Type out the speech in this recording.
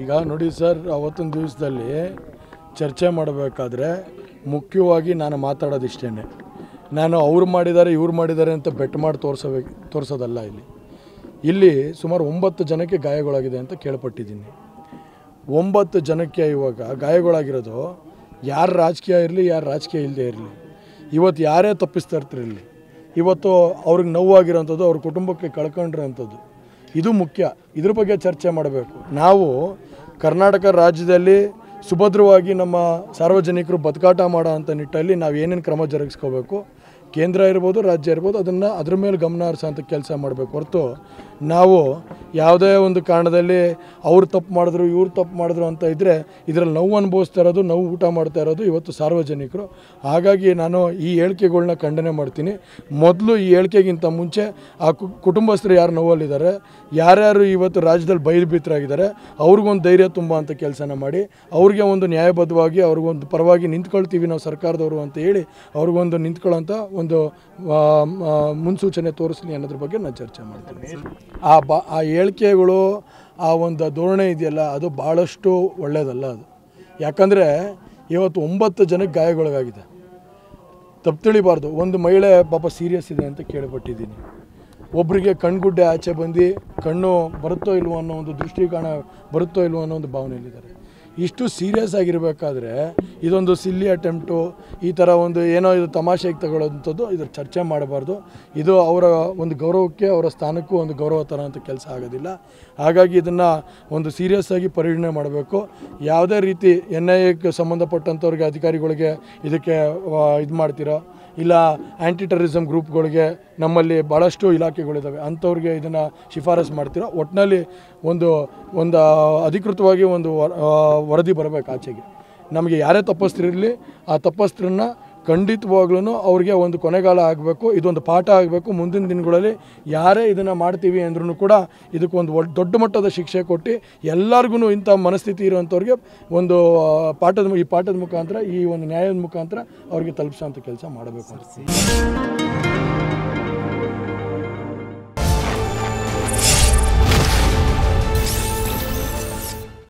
ಈಗ ನೋಡಿ ಸರ್, ಅವತ್ತಿನ ದಿವಸದಲ್ಲಿ ಚರ್ಚೆ ಮಾಡಬೇಕಾದ್ರೆ ಮುಖ್ಯವಾಗಿ ನಾನು ಮಾತಾಡೋದಿಷ್ಟೇ. ನಾನು ಅವ್ರು ಮಾಡಿದ್ದಾರೆ ಇವ್ರು ಮಾಡಿದ್ದಾರೆ ಅಂತ ಬೆಟ್ ಮಾಡಿ ತೋರಿಸೋದಲ್ಲ. ಇಲ್ಲಿ ಸುಮಾರು 9 ಜನಕ್ಕೆ ಗಾಯಗಳಾಗಿದೆ ಅಂತ ಕೇಳ್ಪಟ್ಟಿದ್ದೀನಿ. 9 ಜನಕ್ಕೆ ಇವಾಗ ಗಾಯಗಳಾಗಿರೋದು ಯಾರು ರಾಜಕೀಯ ಇರಲಿ, ಯಾರು ರಾಜಕೀಯ ಇಲ್ಲದೆ ಇರಲಿ, ಇವತ್ತು ಯಾರೇ ತಪ್ಪಿಸ್ತಾ ಇರ್ತಿರಲಿ, ಇವತ್ತು ಅವ್ರಿಗೆ ನೋವಾಗಿರೋಂಥದ್ದು, ಅವ್ರ ಕುಟುಂಬಕ್ಕೆ ಕಳ್ಕೊಂಡಿರೋಂಥದ್ದು, ಇದು ಮುಖ್ಯ. ಇದ್ರ ಬಗ್ಗೆ ಚರ್ಚೆ ಮಾಡಬೇಕು. ನಾವು ಕರ್ನಾಟಕ ರಾಜ್ಯದಲ್ಲಿ ಸುಭದ್ರವಾಗಿ ನಮ್ಮ ಸಾರ್ವಜನಿಕರು ಬದುಕಾಟ ಮಾಡೋ ಅಂಥ ನಿಟ್ಟಲ್ಲಿ ನಾವು ಏನೇನು ಕ್ರಮ ಜರುಗಿಸ್ಕೋಬೇಕು, ಕೇಂದ್ರ ಇರ್ಬೋದು ರಾಜ್ಯ ಇರ್ಬೋದು, ಅದನ್ನು ಅದ್ರ ಮೇಲೆ ಗಮನ ಹರಿಸೋಂಥ ಕೆಲಸ ಮಾಡಬೇಕು ಹೊರತು ನಾವು ಯಾವುದೇ ಒಂದು ಕಾರಣದಲ್ಲಿ ಅವ್ರು ತಪ್ಪು ಮಾಡಿದ್ರು ಇವ್ರು ತಪ್ಪು ಮಾಡಿದ್ರು ಅಂತ ಇದ್ದರೆ ಇದರಲ್ಲಿ ನೋವು ಅನುಭವಿಸ್ತಾ ಇರೋದು, ನೋವು ಊಟ ಮಾಡ್ತಾ ಇರೋದು ಇವತ್ತು ಸಾರ್ವಜನಿಕರು. ಹಾಗಾಗಿ ನಾನು ಈ ಹೇಳಿಕೆಗಳನ್ನ ಖಂಡನೆ ಮಾಡ್ತೀನಿ. ಮೊದಲು ಈ ಹೇಳಿಕೆಗಿಂತ ಮುಂಚೆ ಆ ಕುಟುಂಬಸ್ಥರು ಯಾರು ನೋವಲ್ಲಿದ್ದಾರೆ, ಯಾರ್ಯಾರು ಇವತ್ತು ರಾಜ್ಯದಲ್ಲಿ ಬೈದುಬಿತ್ತರಾಗಿದ್ದಾರೆ, ಅವ್ರಿಗೊಂದು ಧೈರ್ಯ ತುಂಬ ಅಂತ ಕೆಲಸನ ಮಾಡಿ, ಅವ್ರಿಗೆ ಒಂದು ನ್ಯಾಯಬದ್ಧವಾಗಿ ಅವ್ರಿಗೊಂದು ಪರವಾಗಿ ನಿಂತ್ಕೊಳ್ತೀವಿ ನಾವು ಸರ್ಕಾರದವರು ಅಂತ ಹೇಳಿ ಅವ್ರಿಗೊಂದು ನಿಂತ್ಕೊಳ್ಳೋಂಥ ಒಂದು ಮುನ್ಸೂಚನೆ ತೋರಿಸ್ಲಿ ಅನ್ನೋದ್ರ ಬಗ್ಗೆ ನಾನು ಚರ್ಚೆ ಮಾಡ್ತೀನಿ. ಆ ಹೇಳಿಕೆಗಳು, ಆ ಒಂದು ಧೋರಣೆ ಇದೆಯಲ್ಲ, ಅದು ಭಾಳಷ್ಟು ಒಳ್ಳೆಯದಲ್ಲ ಅದು. ಯಾಕಂದರೆ ಇವತ್ತು 9 ಜನಕ್ಕೆ ಗಾಯಗೊಳಗಾಗಿದೆ. ತಪ್ಪು ತಿಳಿಬಾರ್ದು. ಒಂದು ಮಹಿಳೆ ಪಾಪ ಸೀರಿಯಸ್ ಇದೆ ಅಂತ ಕೇಳ್ಪಟ್ಟಿದ್ದೀನಿ. ಒಬ್ಬರಿಗೆ ಕಣ್ಗುಡ್ಡೆ ಆಚೆ ಬಂದು ಕಣ್ಣು ಬರುತ್ತೋ ಇಲ್ವೋ ಅನ್ನೋ ಒಂದು ದೃಷ್ಟಿಕೋನ ಬರುತ್ತೋ ಇಲ್ವೋ ಅನ್ನೋ ಒಂದು ಭಾವನೆಯಲ್ಲಿದ್ದಾರೆ. ಇಷ್ಟು ಸೀರಿಯಸ್ ಆಗಿರಬೇಕಾದ್ರೆ ಇದೊಂದು ಸಿಲ್ಲಿ ಅಟೆಂಪ್ಟು, ಈ ಥರ ಒಂದು ಏನೋ ಇದು ತಮಾಷೆಗೆ ತಗೊಳ್ಳೋಂಥದ್ದು, ಇದ್ರ ಚರ್ಚೆ ಮಾಡಬಾರ್ದು. ಇದು ಅವರ ಒಂದು ಗೌರವಕ್ಕೆ, ಅವರ ಸ್ಥಾನಕ್ಕೂ ಒಂದು ಗೌರವ ತರೋಂಥ ಕೆಲಸ ಆಗೋದಿಲ್ಲ. ಹಾಗಾಗಿ ಇದನ್ನು ಒಂದು ಸೀರಿಯಸ್ ಆಗಿ ಪರಿಗಣನೆ ಮಾಡಬೇಕು. ಯಾವುದೇ ರೀತಿ NIAಗೆ ಸಂಬಂಧಪಟ್ಟಂಥವ್ರಿಗೆ, ಅಧಿಕಾರಿಗಳಿಗೆ ಇದಕ್ಕೆ ಇದು ಮಾಡ್ತಿರೋ, ಇಲ್ಲ ಆ್ಯಂಟಿ ಟೆರರಿಸಮ್ ಗ್ರೂಪ್ಗಳಿಗೆ ನಮ್ಮಲ್ಲಿ ಭಾಳಷ್ಟು ಇಲಾಖೆಗಳಿದ್ದಾವೆ, ಅಂಥವ್ರಿಗೆ ಇದನ್ನು ಶಿಫಾರಸು ಮಾಡ್ತಿರೋ, ಒಟ್ಟಿನಲ್ಲಿ ಒಂದು ಅಧಿಕೃತವಾಗಿ ಒಂದು ವರದಿ ಬರಬೇಕು ಆಚೆಗೆ. ನಮಗೆ ಯಾರೇ ತಪ್ಪಿಸ್ತಿರಲಿ, ಆ ತಪ್ಪಿಸ್ತ್ರನ್ನ ಖಂಡಿತವಾಗ್ಲೂ ಅವ್ರಿಗೆ ಒಂದು ಕೊನೆಗಾಲ ಆಗಬೇಕು. ಇದೊಂದು ಪಾಠ ಆಗಬೇಕು. ಮುಂದಿನ ದಿನಗಳಲ್ಲಿ ಯಾರೇ ಇದನ್ನು ಮಾಡ್ತೀವಿ ಅಂದ್ರೂ ಕೂಡ ಇದಕ್ಕೊಂದು ದೊಡ್ಡ ಮಟ್ಟದ ಶಿಕ್ಷೆ ಕೊಟ್ಟು ಎಲ್ಲರಿಗೂ ಇಂಥ ಮನಸ್ಥಿತಿ ಇರೋಂಥವ್ರಿಗೆ ಒಂದು ಈ ಪಾಠದ ಮುಖಾಂತರ, ಈ ಒಂದು ನ್ಯಾಯದ ಮುಖಾಂತರ ಅವ್ರಿಗೆ ತಲುಪಿಸೋಂಥ ಕೆಲಸ ಮಾಡಬೇಕು ಅಂತ.